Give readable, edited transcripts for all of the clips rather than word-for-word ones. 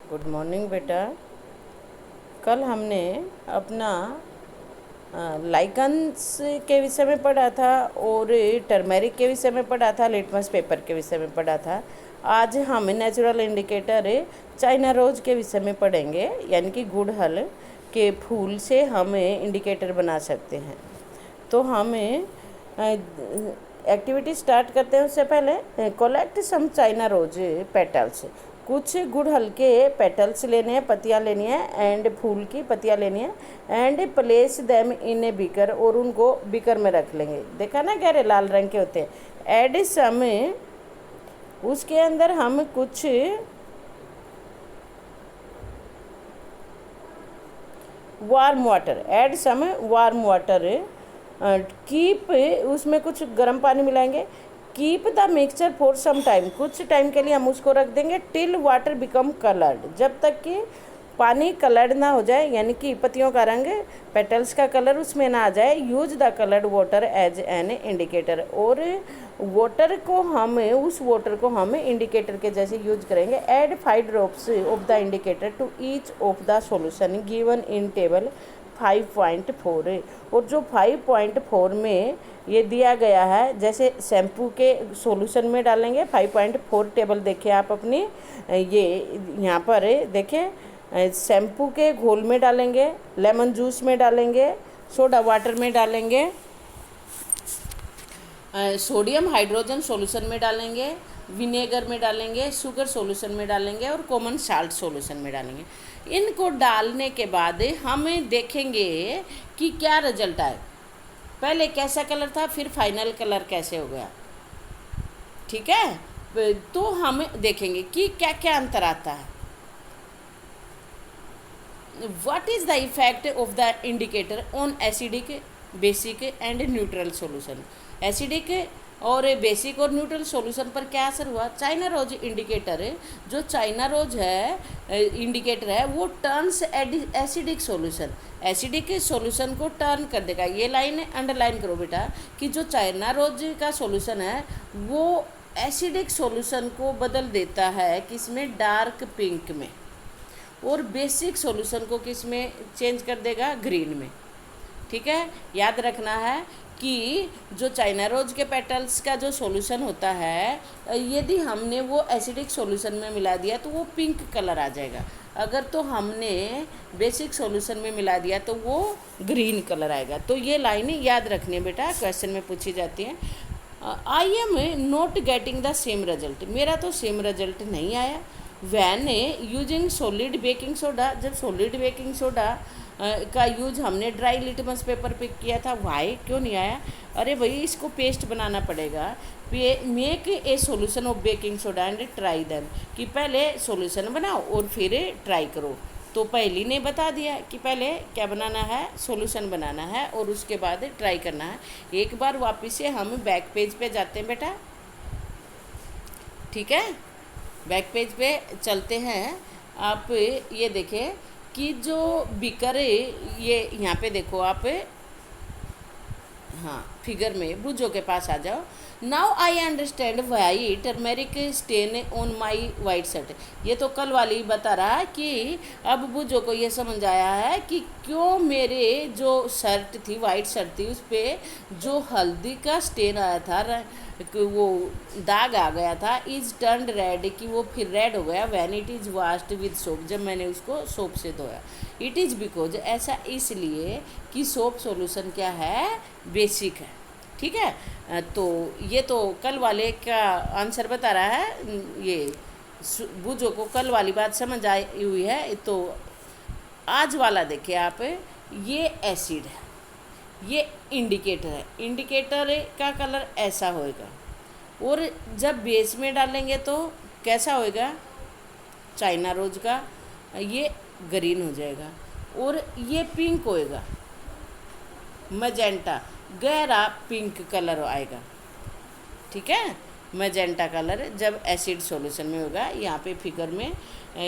Good morning बेटा। कल हमने अपना लाइकन्स के विषय में पढ़ा था और टर्मेरिक के विषय में पढ़ा था, लिटमस पेपर के विषय में पढ़ा था। आज हम नेचुरल इंडिकेटर चाइना रोज के विषय में पढ़ेंगे, यानी कि गुड़हल के फूल से हम इंडिकेटर बना सकते हैं। तो हम एक्टिविटी स्टार्ट करते हैं। उससे पहले collect some China rose petals, कुछ गुड़हल के पेटल्स लेने हैं, पत्तियाँ लेनी है, एंड फूल की पत्तियाँ लेनी है, and place them in a beaker, और उनको बीकर में रख लेंगे। देखा ना, गहरे लाल रंग के होते हैं। एड सम, उसके अंदर हम कुछ warm water, add some warm water, keep, उसमें कुछ गर्म पानी मिलाएंगे। Keep the mixture for some time, कुछ टाइम के लिए हम उसको रख देंगे। टिल वाटर बिकम कलर्ड, जब तक कि पानी कलर्ड ना हो जाए, यानी कि पत्तियों का रंग, पेटल्स का कलर उसमें ना आ जाए। Use the coloured water as an indicator, और वाटर को हम, उस वाटर को हम इंडिकेटर के जैसे यूज करेंगे। Add 5 drops of the indicator to each of the solution given in table 5.4, और जो 5.4 में ये दिया गया है, जैसे शैम्पू के सॉल्यूशन में डालेंगे 5.4 टेबल। देखिए आप अपनी ये यहाँ पर देखें, शैम्पू के घोल में डालेंगे, लेमन जूस में डालेंगे, सोडा वाटर में डालेंगे, सोडियम हाइड्रोजन सॉल्यूशन में डालेंगे, विनेगर में डालेंगे, शुगर सॉल्यूशन में डालेंगे, और कॉमन साल्ट सॉल्यूशन में डालेंगे। इनको डालने के बाद हम देखेंगे कि क्या रिजल्ट आए। पहले कैसा कलर था, फिर फाइनल कलर कैसे हो गया। ठीक है, तो हम देखेंगे कि क्या क्या अंतर आता है। What is the effect of the indicator on acidic, basic and neutral solution. Acidic और बेसिक और न्यूट्रल सॉल्यूशन पर क्या असर हुआ। चाइना रोज इंडिकेटर, जो चाइना रोज है इंडिकेटर है, वो turns acidic solution, acidic solution को टर्न कर देगा। ये लाइन अंडरलाइन करो बेटा, कि जो चाइना रोज का सॉल्यूशन है वो एसिडिक सॉल्यूशन को बदल देता है किसमें, डार्क पिंक में, और बेसिक सॉल्यूशन को किस में चेंज कर देगा, ग्रीन में। ठीक है, याद रखना है कि जो चाइना रोज के पेटल्स का जो सॉल्यूशन होता है, यदि हमने वो एसिडिक सॉल्यूशन में मिला दिया तो वो पिंक कलर आ जाएगा। अगर तो हमने बेसिक सॉल्यूशन में मिला दिया तो वो ग्रीन कलर आएगा। तो ये लाइन याद रखनी है बेटा, क्वेश्चन में पूछी जाती है। I am not getting the same result, मेरा तो सेम रिजल्ट नहीं आया। When using solid baking soda, जब सॉलिड बेकिंग सोडा का यूज हमने ड्राई लिटमस पेपर पे किया था, वाई क्यों नहीं आया। अरे भाई, इसको पेस्ट बनाना पड़ेगा। Make a solution of baking soda and try them, कि पहले सॉल्यूशन बनाओ और फिर ट्राई करो। तो पहली ने बता दिया कि पहले क्या बनाना है, सॉल्यूशन बनाना है, और उसके बाद ट्राई करना है। एक बार वापस से हम बैक पेज पे जाते हैं बेटा। ठीक है, बैक पेज पे चलते हैं। आप ये देखें कि जो बीकर, ये यहाँ पे देखो आप, हाँ फिगर में, बुजो के पास आ जाओ। Now I understand why turmeric stain on my white shirt. ये तो कल वाली बता रहा है कि अब बुजो को ये समझ आया है कि क्यों मेरे जो शर्ट थी, वाइट शर्ट थी, उस पर जो हल्दी का स्टेन आया था, वो दाग आ गया था, इज टर्नड रेड, कि वो फिर रेड हो गया। When it is washed with soap, जब मैंने उसको सोप से धोया। इट इज़ बिकॉज, ऐसा इसलिए कि सोप सॉल्यूशन क्या है, बेसिक है। ठीक है, तो ये तो कल वाले का आंसर बता रहा है। ये बुझो को कल वाली बात समझ आई हुई है। तो आज वाला देखिए आप, ये एसिड है, ये इंडिकेटर है। इंडिकेटर का कलर ऐसा होएगा, और जब बेस में डालेंगे तो कैसा होएगा, चाइना रोज का ये ग्रीन हो जाएगा, और ये पिंक होएगा, मैजेंटा, गहरा पिंक कलर आएगा। ठीक है, मैजेंटा कलर जब एसिड सॉल्यूशन में होगा। यहाँ पे फिगर में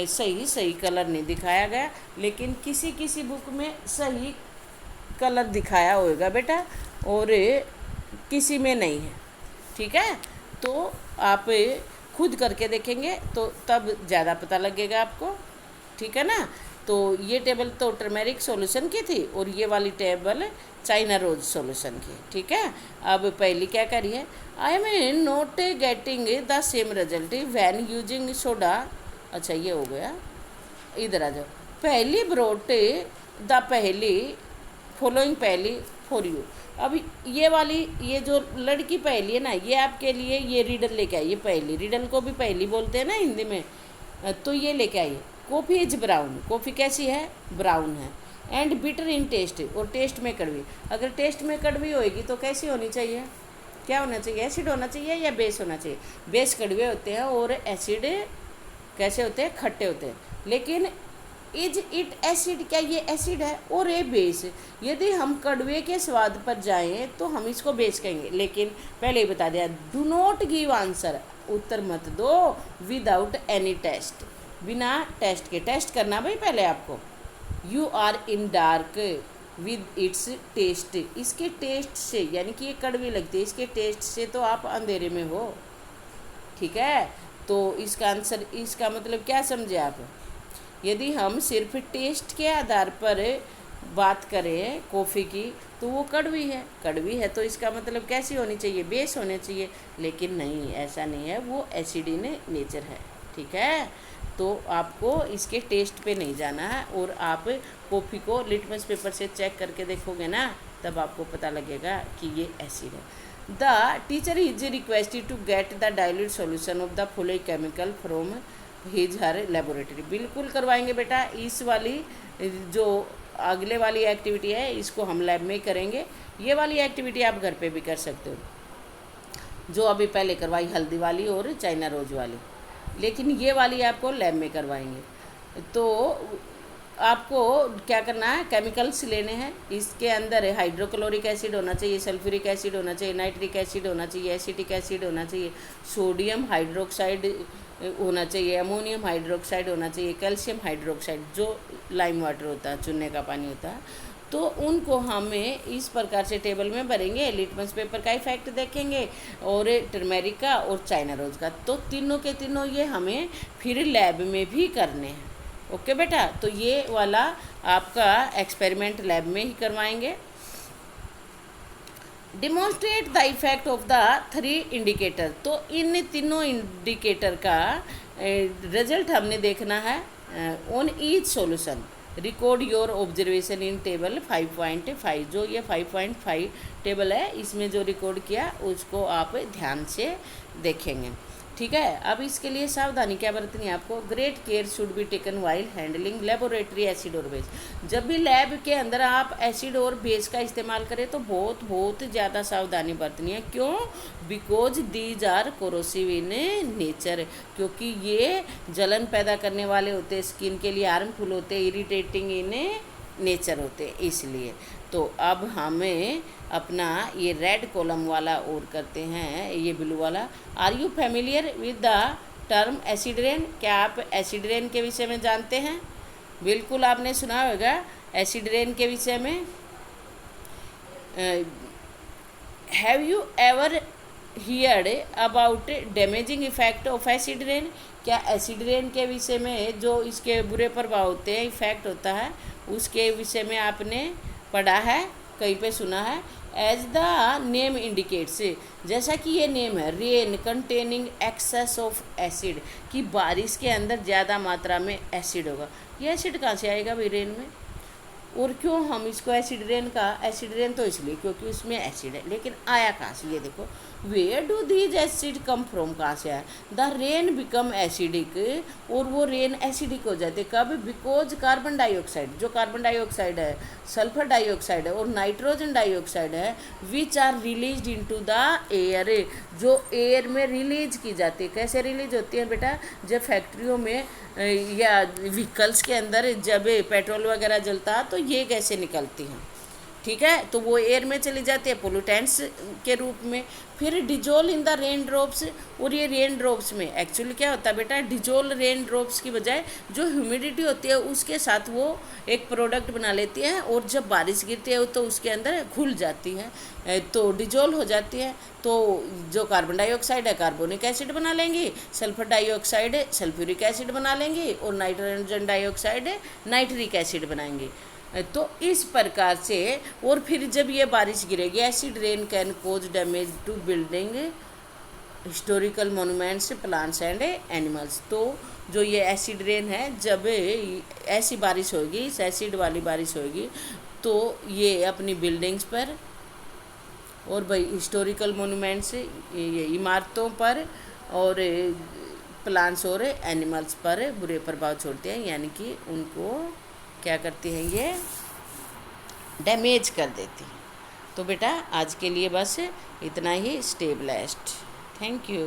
सही कलर नहीं दिखाया गया, लेकिन किसी किसी बुक में सही कलर दिखाया होगा बेटा, और किसी में नहीं है। ठीक है, तो आप खुद करके देखेंगे तो तब ज़्यादा पता लगेगा आपको। ठीक है ना। तो ये टेबल तो टर्मेरिक सॉल्यूशन की थी और ये वाली टेबल चाइना रोज सॉल्यूशन की, ठीक है। अब पहली क्या करिए, आई am not getting the same result when using soda. अच्छा ये हो गया, इधर आ जाओ। पहली ब्रोट द पहली फॉलोइंग पहली फॉर यू। अब ये वाली, ये जो लड़की पहली है ना, ये आपके लिए ये रीडल लेके आई। ये पहली रीडल को भी पहली बोलते हैं ना हिंदी में, तो ये लेके आई। कॉफ़ी इज ब्राउन, कॉफ़ी कैसी है, ब्राउन है। एंड बिटर इन टेस्ट, और टेस्ट में कड़वी। अगर टेस्ट में कड़वी होएगी तो कैसी होनी चाहिए, क्या होना चाहिए, एसिड होना चाहिए या बेस होना चाहिए। बेस कड़वे होते हैं और एसिड कैसे होते हैं, खट्टे होते हैं। लेकिन इज इट एसिड, क्या ये एसिड है और ये बेस। यदि हम कड़वे के स्वाद पर जाएं तो हम इसको बेस कहेंगे। लेकिन पहले ही बता दिया, डू नॉट गिव आंसर, उत्तर मत दो विदाउट एनी टेस्ट, बिना टेस्ट के। टेस्ट करना भाई पहले आपको। You are in dark with its test, इसके टेस्ट से, यानी कि ये कड़वी लगती है, इसके टेस्ट से तो आप अंधेरे में हो, ठीक है। तो इसका आंसर, इसका मतलब क्या समझे आप। यदि हम सिर्फ टेस्ट के आधार पर बात करें कॉफ़ी की तो वो कड़वी है, कड़वी है तो इसका मतलब कैसी होनी चाहिए, बेस होने चाहिए। लेकिन नहीं, ऐसा नहीं है, वो एसिड इन नेचर है, ठीक है। तो आपको इसके टेस्ट पे नहीं जाना है, और आप कॉफ़ी को लिटमस पेपर से चेक करके देखोगे ना, तब आपको पता लगेगा कि ये एसिड है। The teacher is requested to get the dilute solution of the following chemical from his her laboratory. बिल्कुल करवाएंगे बेटा, इस वाली जो अगले वाली एक्टिविटी है इसको हम लैब में करेंगे। ये वाली एक्टिविटी आप घर पे भी कर सकते हो, जो अभी पहले करवाई हल्दी वाली और चाइना रोज वाली, लेकिन ये वाली आपको लैब में करवाएंगे। तो आपको क्या करना है, केमिकल्स लेने हैं। इसके अंदर हाइड्रोक्लोरिक एसिड होना चाहिए, सल्फ्यूरिक एसिड होना चाहिए, नाइट्रिक एसिड होना चाहिए, एसिटिक एसिड होना चाहिए, सोडियम हाइड्रोक्साइड होना चाहिए, अमोनियम हाइड्रोक्साइड होना चाहिए, कैल्शियम हाइड्रोक्साइड जो लाइम वाटर होता है, चूने का पानी होता है। तो उनको हमें इस प्रकार से टेबल में भरेंगे, लिटमस पेपर का इफेक्ट देखेंगे और टर्मेरिक का और चाइना रोज का। तो तीनों के तीनों ये हमें फिर लैब में भी करने हैं। ओके बेटा, तो ये वाला आपका एक्सपेरिमेंट लैब में ही करवाएंगे। Demonstrate the effect of the 3 indicator. तो इन तीनों इंडिकेटर का रिजल्ट हमने देखना है on each solution. Record your observation in table 5.5। जो ये 5.5 टेबल है, इसमें जो रिकॉर्ड किया उसको आप ध्यान से देखेंगे, ठीक है। अब इसके लिए सावधानी क्या बरतनी है आपको, great care should be taken while handling laboratory acid और बेस। जब भी लैब के अंदर आप एसिड और बेस का इस्तेमाल करें तो बहुत ज़्यादा सावधानी बरतनी है। क्यों, because these are corrosive in nature, क्योंकि ये जलन पैदा करने वाले होते हैं, स्किन के लिए हार्मफुल होते हैं, इरिटेटिंग इन नेचर होते हैं, इसलिए। तो अब हमें अपना ये रेड कॉलम वाला और करते हैं, ये ब्लू वाला। Are you familiar with the term acid rain. क्या आप एसिड रेन के विषय में जानते हैं, बिल्कुल आपने सुना होगा एसिड रेन के विषय में। Have you ever heard about damaging effect of acid rain. क्या एसिड रेन के विषय में जो इसके बुरे प्रभाव होते हैं, इफेक्ट होता है, उसके विषय में आपने पढ़ा है, कहीं पे सुना है। एज द नेम इंडिकेट्स, जैसा कि ये नेम है, rain containing excess of acid, कि बारिश के अंदर ज़्यादा मात्रा में एसिड होगा। ये एसिड कहाँ से आएगा भाई रेन में, और क्यों हम इसको एसिड रेन का, एसिड रेन तो इसलिए क्योंकि उसमें एसिड है। लेकिन आया कहाँ से, ये देखो, where do these acid come from, कहाँ से आया। द रेन बिकम एसिडिक, और वो रेन एसिडिक हो जाते कब, बिकॉज कार्बन डाइऑक्साइड, जो कार्बन डाइऑक्साइड है, सल्फर डाइऑक्साइड है और नाइट्रोजन डाइऑक्साइड है, which are release into the air, जो एयर में रिलीज की जाती है। कैसे रिलीज होती है बेटा, जब फैक्ट्रियों में या व्हीकल्स के अंदर जब पेट्रोल वगैरह जलता है तो ये गैसें निकलती हैं, ठीक है, तो वो एयर में चली जाती है पोल्यूटेंट्स के रूप में। फिर dissolve in the rain drops, और ये रेन ड्रॉप्स में एक्चुअली क्या होता है बेटा, डिजोल रेन ड्रॉप्स की बजाय जो ह्यूमिडिटी होती है उसके साथ वो एक प्रोडक्ट बना लेती है, और जब बारिश गिरती है तो उसके अंदर घुल जाती है, तो डिजोल हो जाती है। तो जो कार्बन डाइऑक्साइड है कार्बोनिक एसिड बना लेंगी, सल्फर डाइऑक्साइड सल्फ्यूरिक एसिड बना लेंगी, और नाइट्रोजन डाइऑक्साइड नाइट्रिक एसिड बनाएंगी। तो इस प्रकार से, और फिर जब ये बारिश गिरेगी, acid rain can cause damage to building, historical monuments, plants and animals. तो जो ये एसिड रेन है, जब ऐसी बारिश होगी, इस एसिड वाली बारिश होगी, तो ये अपनी बिल्डिंग्स पर और भाई हिस्टोरिकल मोनूमेंट्स, ये इमारतों पर, और प्लांट्स और एनिमल्स पर बुरे प्रभाव छोड़ते हैं, यानी कि उनको क्या करती हैं, ये डैमेज कर देती हैं। तो बेटा आज के लिए बस इतना ही। Stay blessed. Thank you.